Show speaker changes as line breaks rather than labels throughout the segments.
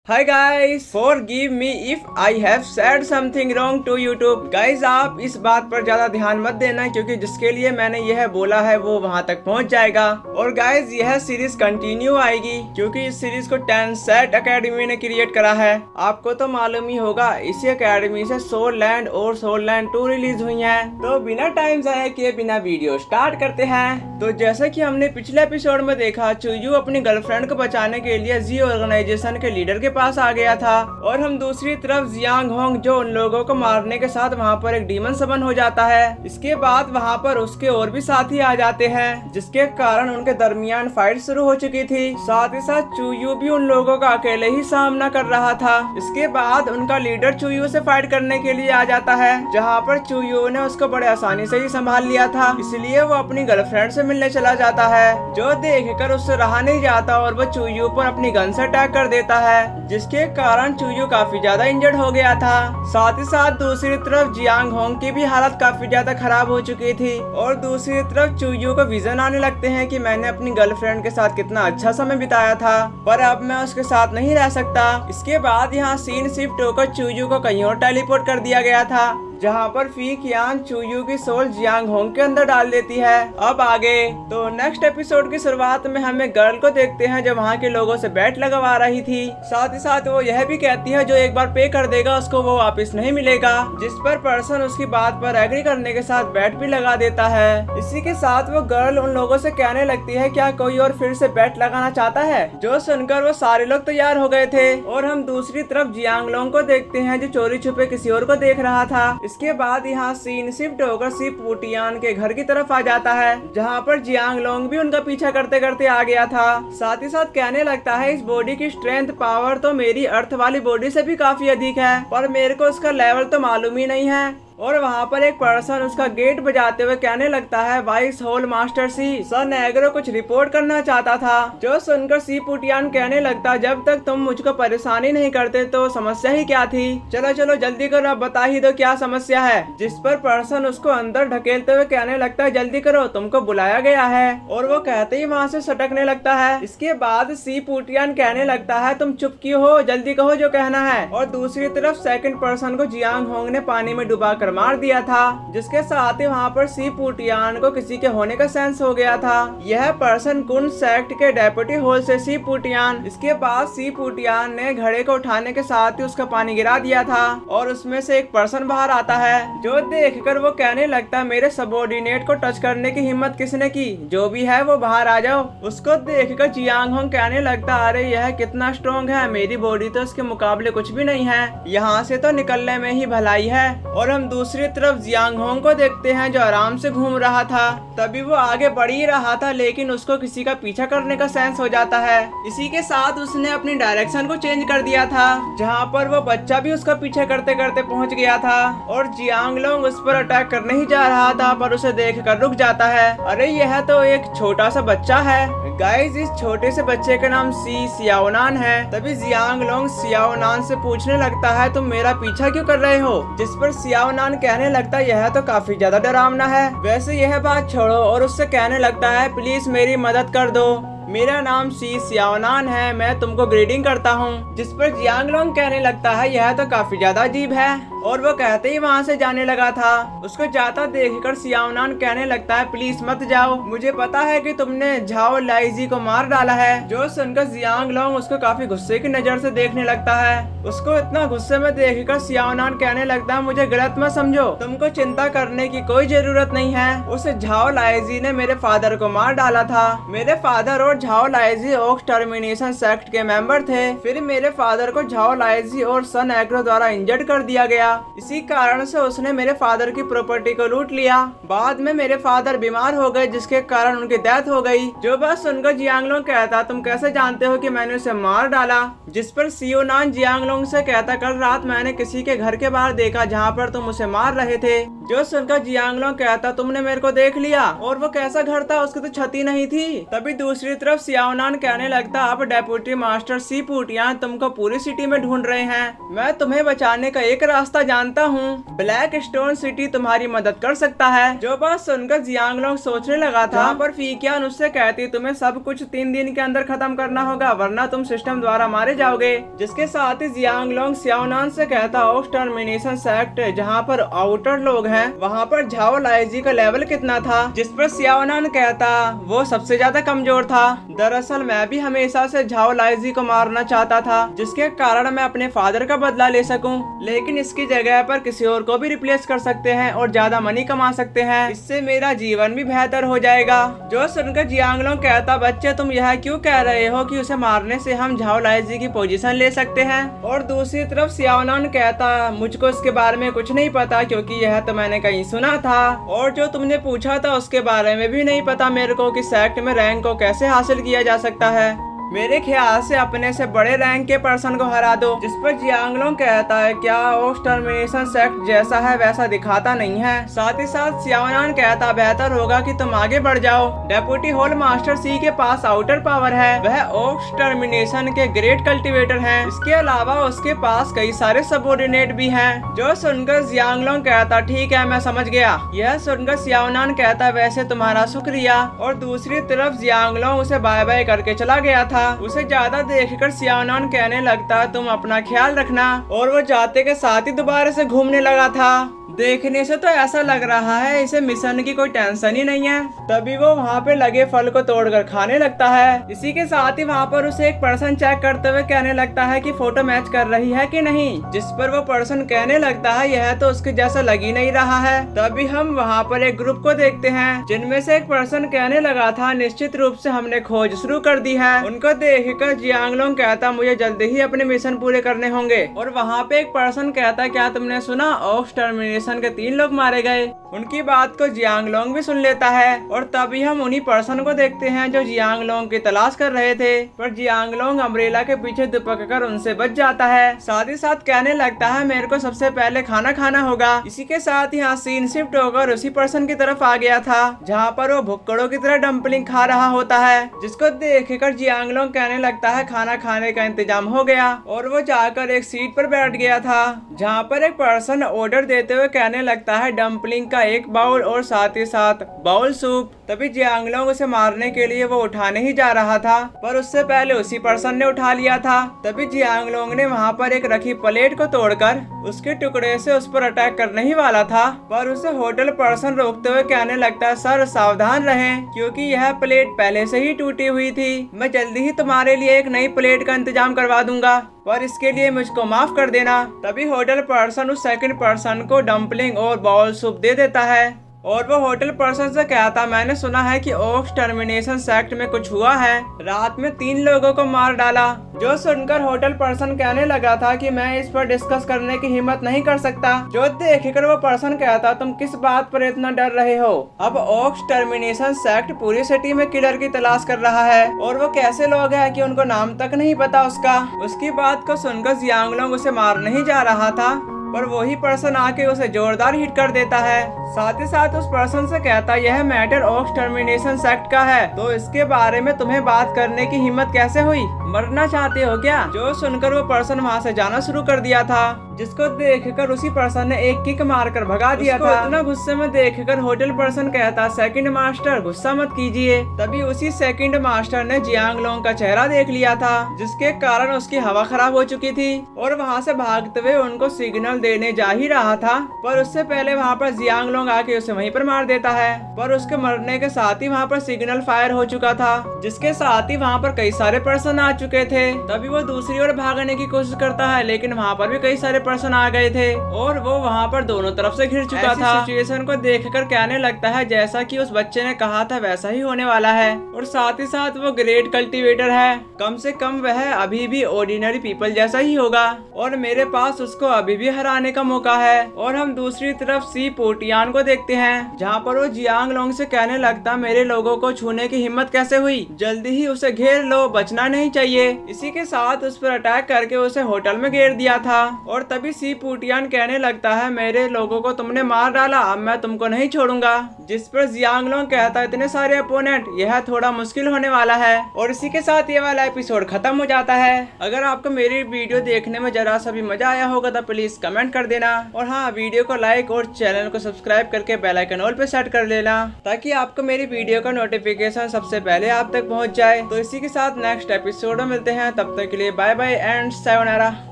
Hi guys, forgive me if I have said something wrong to YouTube। Guys आप इस बात पर ज्यादा ध्यान मत देना क्योंकि जिसके लिए मैंने यह बोला है वो वहां तक पहुंच जाएगा। और गाइस यह सीरीज कंटिन्यू आएगी क्योंकि इस सीरीज को टेंसेट एकेडमी ने क्रिएट करा है। आपको तो मालूम ही होगा, इसी एकेडमी से सोल लैंड और सोल लैंड 2 रिलीज हुई है। तो बिना टाइम जाया किए बिना वीडियो स्टार्ट करते हैं। तो जैसा कि हमने पिछले एपिसोड में देखा, चुयू अपनी गर्लफ्रेंड को बचाने के लिए जी ऑर्गेनाइजेशन के लीडर के पास आ गया था और हम दूसरी तरफ जियांग होंग जो उन लोगों को मारने के साथ वहाँ पर एक डीमन समन हो जाता है। इसके बाद वहाँ पर उसके और भी साथी आ जाते हैं जिसके कारण उनके दरमियान फाइट शुरू हो चुकी थी। साथ ही साथ चुयू भी उन लोगों का अकेले ही सामना कर रहा था। इसके बाद उनका लीडर चुयू से फाइट करने के लिए आ जाता है, जहाँ पर चुयू ने उसको बड़े आसानी से ही संभाल लिया था। इसलिए वो अपनी गर्लफ्रेंड से मिलने चला जाता है, जो देखकर उससे रहा नहीं जाता और वो चुयू पर अपनी गन से अटैक कर देता है, जिसके कारण चुयू काफी ज्यादा इंजर्ड हो गया था। साथ ही साथ दूसरी तरफ जियांग होंग की भी हालत काफी ज्यादा खराब हो चुकी थी और दूसरी तरफ चुयू को विजन आने लगते हैं कि मैंने अपनी गर्लफ्रेंड के साथ कितना अच्छा समय बिताया था, पर अब मैं उसके साथ नहीं रह सकता। इसके बाद यहाँ सीन शिफ्ट होकर चुयू को कहीं और टेलीपोर्ट कर दिया गया था, जहाँ पर फी कियान चुयू की सोल जियांग होंग के अंदर डाल देती है। अब आगे तो नेक्स्ट एपिसोड की शुरुआत में हमें गर्ल को देखते हैं जो वहाँ के लोगों से बैट लगवा रही थी। साथ ही साथ वो यह भी कहती है जो एक बार पे कर देगा उसको वो वापस नहीं मिलेगा, जिस पर पर्सन उसकी बात पर एग्री करने के साथ बैट भी लगा देता है। इसी के साथ वो गर्ल उन लोगों से कहने लगती है क्या कोई और फिर से बैट लगाना चाहता है, जो सुनकर वो सारे लोग तैयार हो गए थे। और हम दूसरी तरफ जियांग लोंग को देखते हैं जो चोरी छुपे किसी और को देख रहा था। इसके बाद यहाँ सीन शिफ्ट होकर सी पुटियान के घर की तरफ आ जाता है, जहाँ पर जियांग लोंग भी उनका पीछा करते करते आ गया था। साथ ही साथ कहने लगता है इस बॉडी की स्ट्रेंथ पावर तो मेरी अर्थ वाली बॉडी से भी काफी अधिक है, पर मेरे को उसका लेवल तो मालूम ही नहीं है। और वहाँ पर एक पर्सन उसका गेट बजाते हुए कहने लगता है वाइस होल मास्टर सी सन एग्रो कुछ रिपोर्ट करना चाहता था, जो सुनकर सी पुटियान कहने लगता जब तक तुम मुझको परेशानी नहीं करते तो समस्या ही क्या थी, चलो चलो जल्दी करो, बता ही दो क्या समस्या है। जिस पर पर्सन उसको अंदर ढकेलते हुए कहने लगता है जल्दी करो तुमको बुलाया गया है, और वो कहते ही वहाँ से सटकने लगता है। इसके बाद सी पुटियान कहने लगता है तुम चुप क्यों हो, जल्दी कहो जो कहना है। और दूसरी तरफ सेकंड पर्सन को जियांग होंग ने पानी में डुबा मार दिया था, जिसके साथ ही वहाँ पर सी पुटियान को किसी के होने का सेंस हो गया था। यह पर्सन कुन सेक्ट के डेप्यूटी होल से सी पुटियान। इसके बाद सी पुटियान ने घड़े को उठाने के साथ ही उसका पानी गिरा दिया था और उसमें से एक पर्सन बाहर आता है, जो देखकर वो कहने लगता मेरे सबऑर्डिनेट को टच करने की हिम्मत किसने की, जो भी है वो बाहर आ जाओ। उसको देखकर जियांग होंग कहने लगता अरे यह कितना स्ट्रॉन्ग है, मेरी बॉडी तो इसके मुकाबले कुछ भी नहीं है, यहाँ से तो निकलने में ही भलाई है। और हम दूसरी तरफ जियांग होंग को देखते हैं जो आराम से घूम रहा था। तभी वो आगे बढ़ ही रहा था लेकिन उसको किसी का पीछा करने का सेंस हो जाता है। इसी के साथ उसने अपनी डायरेक्शन को चेंज कर दिया था, जहाँ पर वो बच्चा भी उसका पीछा करते करते पहुँच गया था और जियांग लोंग उस पर अटैक करने ही जा रहा था, पर उसे देखकर रुक जाता है। अरे यह तो एक छोटा सा बच्चा है। गाइस इस छोटे से बच्चे का नाम सी सियाओनान है। तभी जियांग लोंग सियाओनान से पूछने लगता है तुम मेरा पीछा क्यों कर रहे हो, जिस पर सियाओनान कहने लगता यह तो काफी ज्यादा डरावना है। वैसे यह बात छोड़ो और उससे कहने लगता है प्लीज मेरी मदद कर दो, मेरा नाम सी सियाओनान है, मैं तुमको ग्रीटिंग करता हूँ। जिस पर जियांग लोंग कहने लगता है यह तो काफी ज्यादा अजीब है, और वो कहते ही वहाँ से जाने लगा था। उसको जाता देखकर सियाओनान कहने लगता है प्लीज मत जाओ, मुझे पता है कि तुमने झाओ लाइजी को मार डाला है। जो सुनकर जियांग लोंग उसको काफी गुस्से की नजर से देखने लगता है। उसको इतना गुस्से में देखकर सियाओनान कहने लगता है मुझे गलत मत समझो, तुमको चिंता करने की कोई जरूरत नहीं है। उस झाओ लाइजी ने मेरे फादर को मार डाला था। मेरे फादर और झाओ लाइजी ओक्स टर्मिनेशन सेक्ट के मेंबर थे। फिर मेरे फादर को झाओ लाइजी और सन एग्रो द्वारा इंजर्ड कर दिया गया। इसी कारण से उसने मेरे फादर की प्रॉपर्टी को लूट लिया। बाद में मेरे फादर बीमार हो गए, जिसके कारण उनकी डेथ हो गई। जो बात सुनकर जियांग लोंग कहता तुम कैसे जानते हो कि मैंने उसे मार डाला, जिस पर सियोनान जियांग लोंग से कहता कल रात मैंने किसी के घर के बाहर देखा जहाँ पर तुम उसे मार रहे थे। जो सुनकर जियांग लोंग कहता तुमने मेरे को देख लिया, और वो कैसा घर था, उसकी तो छत ही नहीं थी। तभी दूसरी तरफ सियाओनान कहने लगता अब डेप्यूटी मास्टर सी पुटियान तुमको पूरी सिटी में ढूंढ रहे हैं, मैं तुम्हें बचाने का एक रास्ता रास्ता जानता हूँ, ब्लैक स्टोन सिटी तुम्हारी मदद कर सकता है। जो बात सुनकर जियांगलोंग सोचने लगा था, जहाँ पर फीकियान उससे कहती तुम्हें सब कुछ 3 दिन के अंदर खत्म करना होगा वरना तुम सिस्टम द्वारा मारे जाओगे। जिसके साथ ही जियांगलोंग सियाओनान से कहता एक्सटर्मिनेशन सेक्ट जहाँ पर आउटर लोग हैं वहाँ पर झाओ लाइजी का लेवल कितना था, जिस पर सियाओनान कहता वो सबसे ज्यादा कमजोर था। दरअसल मैं भी हमेशा से झाओ लाइजी को मारना चाहता था जिसके कारण मैं अपने फादर का बदला ले सकूं, लेकिन इसकी जगह पर किसी और को भी रिप्लेस कर सकते हैं और ज्यादा मनी कमा सकते हैं, इससे मेरा जीवन भी बेहतर हो जाएगा। जो सुनकर जियांगलोंग कहता बच्चे तुम यह क्यों कह रहे हो कि उसे मारने से हम झाओ लाइजी की पोजीशन ले सकते हैं। और दूसरी तरफ सियाओनान कहता मुझको इसके बारे में कुछ नहीं पता क्योंकि यह तो मैंने कहीं सुना था, और जो तुमने पूछा था उसके बारे में भी नहीं पता मेरे को कि सेक्ट में रैंक को कैसे हासिल किया जा सकता है। मेरे ख्याल से अपने से बड़े रैंक के पर्सन को हरा दो। जिस पर जियांगलोंग कहता है क्या एक्सटर्मिनेशन सेक्ट जैसा है वैसा दिखाता नहीं है। साथ ही साथ सियाओनान कहता बेहतर होगा कि तुम आगे बढ़ जाओ। डेप्यूटी होल मास्टर सी के पास आउटर पावर है, वह एक्सटर्मिनेशन के ग्रेट कल्टिवेटर हैं। इसके अलावा उसके पास कई सारे सबऑर्डिनेट भी हैं। जो सुनकर जियांगलोंग कहता ठीक है मैं समझ गया। यह सुनकर सियाओनान कहता वैसे तुम्हारा शुक्रिया। और दूसरी तरफ जियांगलोंग उसे बाय बाय करके चला गया था। उसे ज्यादा देखकर सियाओनान कहने लगता तुम अपना ख्याल रखना, और वो जाते के साथ ही दोबारा से घूमने लगा था। देखने से तो ऐसा लग रहा है इसे मिशन की कोई टेंशन ही नहीं है। तभी वो वहाँ पे लगे फल को तोड़कर खाने लगता है। इसी के साथ ही वहाँ पर उसे एक पर्सन चेक करते हुए कहने लगता है कि फोटो मैच कर रही है कि नहीं, जिस पर वो पर्सन कहने लगता है यह तो उसके जैसा लग ही नहीं रहा है। तभी हम वहाँ पर एक ग्रुप को देखते हैं जिनमें से एक पर्सन कहने लगा था निश्चित रूप से हमने खोज शुरू कर दी है। उनको देखकर जियांगलोंग कहता मुझे जल्दी ही अपने मिशन पूरे करने होंगे। और वहाँ पे एक पर्सन कहता क्या तुमने सुना एक्सटर्मिनेशन के 3 लोग मारे गए। उनकी बात को जियांगलोंग भी सुन लेता है। और तभी हम उन्हीं पर्सन को देखते हैं जो जियांगलोंग की तलाश कर रहे थे, पर जियांगलोंग अम्ब्रेला के पीछे दुपक कर उनसे बच जाता है। साथ ही साथ कहने लगता है मेरे को सबसे पहले खाना खाना होगा। इसी के साथ यहाँ सीन शिफ्ट होकर उसी पर्सन की तरफ आ गया था जहाँ पर वो भुक्कड़ों की तरह डम्पलिंग खा रहा होता है, जिसको देखकर जियांगलोंग कहने लगता है खाना खाने का इंतजाम हो गया। और वो जाकर एक सीट पर बैठ गया था जहाँ पर एक पर्सन ऑर्डर देते हुए कहने लगता है डम्पलिंग का एक बाउल और साथ ही साथ बाउल सूप। तभी जियांगलोंग उसे मारने के लिए वो उठाने ही जा रहा था, पर उससे पहले उसी पर्सन ने उठा लिया था। तभी जियांगलोंग ने वहाँ पर एक रखी प्लेट को तोड़कर उसके टुकड़े से उस पर अटैक करने ही वाला था, पर उसे होटल पर्सन रोकते हुए कहने लगता है सर सावधान रहें क्योंकि यह प्लेट पहले से ही टूटी हुई थी। मैं जल्दी ही तुम्हारे लिए एक नई प्लेट का इंतजाम करवा दूंगा, पर इसके लिए मुझको माफ कर देना। तभी होटल पर्सन उस सेकंड पर्सन को डम्पलिंग और बाउल सूप दे देता है। और वो होटल पर्सन से कहता मैंने सुना है कि एक्सटर्मिनेशन सेक्ट में कुछ हुआ है, रात में 3 लोगों को मार डाला। जो सुनकर होटल पर्सन कहने लगा था कि मैं इस पर डिस्कस करने की हिम्मत नहीं कर सकता। जो देखकर वो पर्सन कहता तुम किस बात पर इतना डर रहे हो। अब एक्सटर्मिनेशन सेक्ट पूरी सिटी में किलर की तलाश कर रहा है, और वो कैसे लोग हैं कि उनको नाम तक नहीं पता उसका। उसकी बात को सुनकर जियांगलोंग उसे मार नहीं जा रहा था, पर वही पर्सन आके उसे जोरदार हिट कर देता है। साथ ही साथ उस पर्सन से कहता यह मैटर एक्सटर्मिनेशन सेक्ट का है, तो इसके बारे में तुम्हें बात करने की हिम्मत कैसे हुई, मरना चाहते हो क्या। जो सुनकर वो पर्सन वहाँ से जाना शुरू कर दिया था, जिसको देखकर उसी पर्सन ने एक किक मारकर भगा दिया था। इतना गुस्से में देखकर होटल पर्सन कहता सेकंड मास्टर गुस्सा मत कीजिए। तभी उसी सेकंड मास्टर ने जियांगलोंग का चेहरा देख लिया था, जिसके कारण उसकी हवा खराब हो चुकी थी, और वहाँ से भागते हुए उनको सिग्नल देने जा ही रहा था, पर उससे पहले वहाँ पर जियांगलोंग आके उसे वहीं पर मार देता है। पर उसके मरने के साथ ही वहाँ पर सिग्नल फायर हो चुका था, जिसके साथ ही वहाँ पर कई सारे पर्सन आ चुके थे। तभी वो दूसरी ओर भागने की कोशिश करता है, लेकिन वहाँ पर भी कई सारे पर्सन आ गए थे और वो वहाँ पर दोनों तरफ से घिर चुका था। सिचुएशन को देखकर कहने लगता है जैसा कि उस बच्चे ने कहा था वैसा ही होने वाला है, और साथ ही साथ वो ग्रेट कल्टीवेटर है, कम से कम वह अभी भी ऑर्डिनरी पीपल जैसा ही होगा, और मेरे पास उसको अभी भी हराने का मौका है। और हम दूसरी तरफ सी पोटियान को देखते हैं, जहाँ पर वो जियांगलोंग से कहने लगता मेरे लोगों को छूने की हिम्मत कैसे हुई, जल्दी ही उसे घेर लो, बचना नहीं चाहिए। इसी के साथ उस पर अटैक करके उसे होटल में घेर दिया था। और तभी सी पोटियान कहने लगता है मेरे लोगों को तुमने मार डाला, अब मैं तुमको नहीं छोड़ूंगा। जिस पर जियांगलोंग कहता इतने सारे अपोनेंट, यह थोड़ा मुश्किल होने वाला है। और इसी के साथ ये वाला एपिसोड खत्म हो जाता है। अगर आपको मेरी वीडियो देखने में जरा सा भी मजा आया होगा तो प्लीज कमेंट कमेंट कर देना। और हाँ, वीडियो को लाइक और चैनल को सब्सक्राइब करके बेल आइकन ऑल पे सेट कर लेना ताकि आपको मेरी वीडियो का नोटिफिकेशन सबसे पहले आप तक पहुंच जाए। तो इसी के साथ नेक्स्ट एपिसोड में मिलते हैं, तब तक के लिए bye bye and sayonara.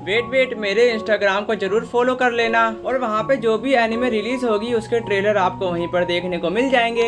Wait मेरे इंस्टाग्राम को जरूर फॉलो कर लेना और वहाँ पे जो भी एनिमे रिलीज होगी उसके ट्रेलर आपको वहीं पर देखने को मिल जाएंगे।